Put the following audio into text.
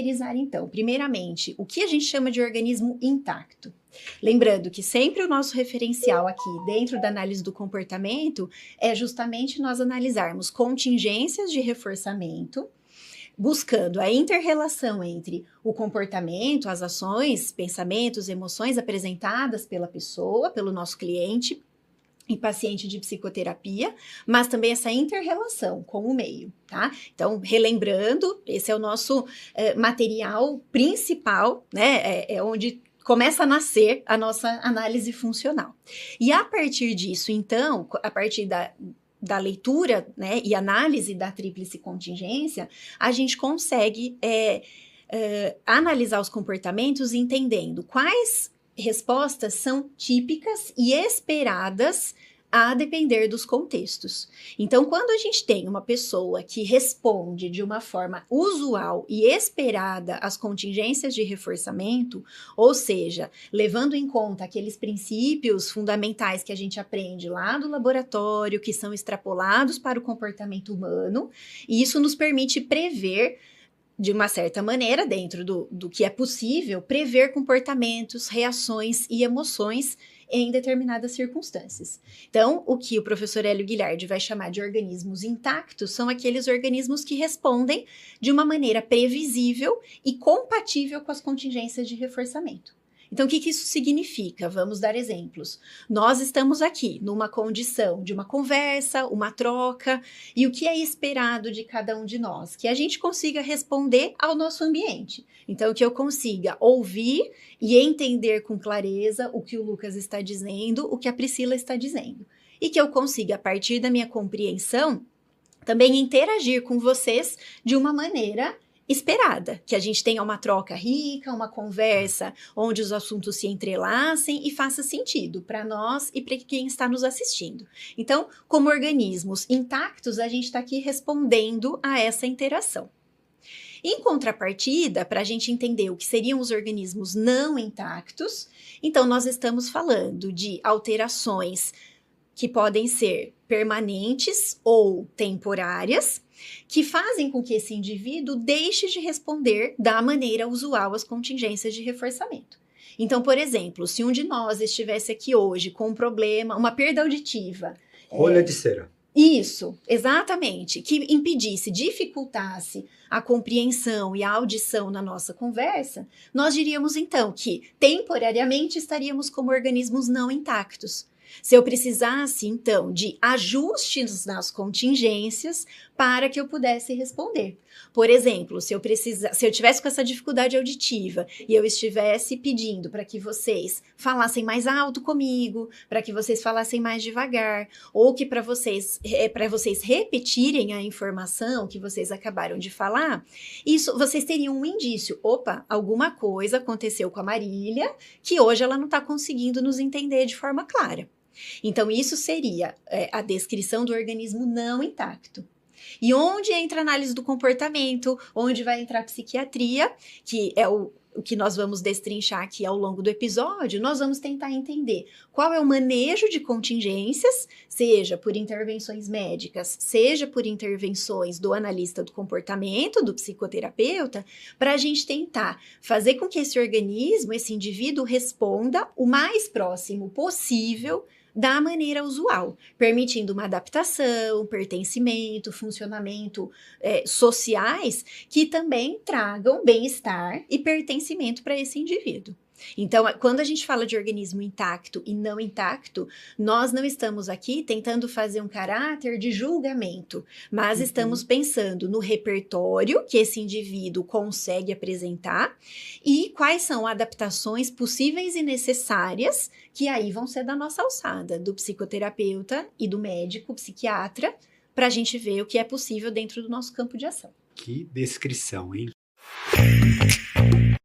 caracterizar, então, primeiramente, o que a gente chama de organismo intacto. Lembrando que sempre o nosso referencial aqui dentro da análise do comportamento é justamente nós analisarmos contingências de reforçamento, buscando a inter-relação entre o comportamento, as ações, pensamentos, emoções apresentadas pela pessoa, pelo nosso cliente e paciente de psicoterapia, mas também essa inter-relação com o meio, tá? Então, relembrando, esse é o nosso material principal, né? É onde começa a nascer a nossa análise funcional. E a partir disso, então, a partir da leitura, né, e análise da tríplice contingência, a gente consegue analisar os comportamentos entendendo quais respostas são típicas e esperadas a depender dos contextos. Então, quando a gente tem uma pessoa que responde de uma forma usual e esperada às contingências de reforçamento, ou seja, levando em conta aqueles princípios fundamentais que a gente aprende lá do laboratório, que são extrapolados para o comportamento humano, e isso nos permite prever, de uma certa maneira, dentro do que é possível, prever comportamentos, reações e emoções em determinadas circunstâncias. Então, o que o professor Hélio Guilherme vai chamar de organismos intactos são aqueles organismos que respondem de uma maneira previsível e compatível com as contingências de reforçamento. Então, o que isso significa? Vamos dar exemplos. Nós estamos aqui numa condição de uma conversa, uma troca, e o que é esperado de cada um de nós? Que a gente consiga responder ao nosso ambiente. Então, que eu consiga ouvir e entender com clareza o que o Lucas está dizendo, o que a Priscila está dizendo. E que eu consiga, a partir da minha compreensão, também interagir com vocês de uma maneira esperada, que a gente tenha uma troca rica, uma conversa onde os assuntos se entrelacem e faça sentido para nós e para quem está nos assistindo. Então, como organismos intactos, a gente está aqui respondendo a essa interação. Em contrapartida, para a gente entender o que seriam os organismos não intactos, então nós estamos falando de alterações que podem ser permanentes ou temporárias, que fazem com que esse indivíduo deixe de responder da maneira usual às contingências de reforçamento. Então, por exemplo, se um de nós estivesse aqui hoje com um problema, uma perda auditiva... Rolha de cera. Isso, exatamente, que impedisse, dificultasse a compreensão e a audição na nossa conversa, nós diríamos então que temporariamente estaríamos como organismos não intactos. Se eu precisasse, então, de ajustes nas contingências para que eu pudesse responder. Por exemplo, se eu tivesse com essa dificuldade auditiva e eu estivesse pedindo para que vocês falassem mais alto comigo, para que vocês falassem mais devagar, ou que para vocês repetirem a informação que vocês acabaram de falar, isso vocês teriam um indício. Opa, alguma coisa aconteceu com a Marília que hoje ela não está conseguindo nos entender de forma clara. Então, isso seria a descrição do organismo não intacto. E onde entra a análise do comportamento, onde vai entrar a psiquiatria, que é o que nós vamos destrinchar aqui ao longo do episódio, nós vamos tentar entender qual é o manejo de contingências, seja por intervenções médicas, seja por intervenções do analista do comportamento, do psicoterapeuta, para a gente tentar fazer com que esse organismo, esse indivíduo, responda o mais próximo possível da maneira usual, permitindo uma adaptação, pertencimento, funcionamento sociais que também tragam bem-estar e pertencimento para esse indivíduo. Então, quando a gente fala de organismo intacto e não intacto, nós não estamos aqui tentando fazer um caráter de julgamento, mas estamos pensando no repertório que esse indivíduo consegue apresentar e quais são adaptações possíveis e necessárias que aí vão ser da nossa alçada, do psicoterapeuta e do médico, psiquiatra, para a gente ver o que é possível dentro do nosso campo de ação. Que descrição, hein?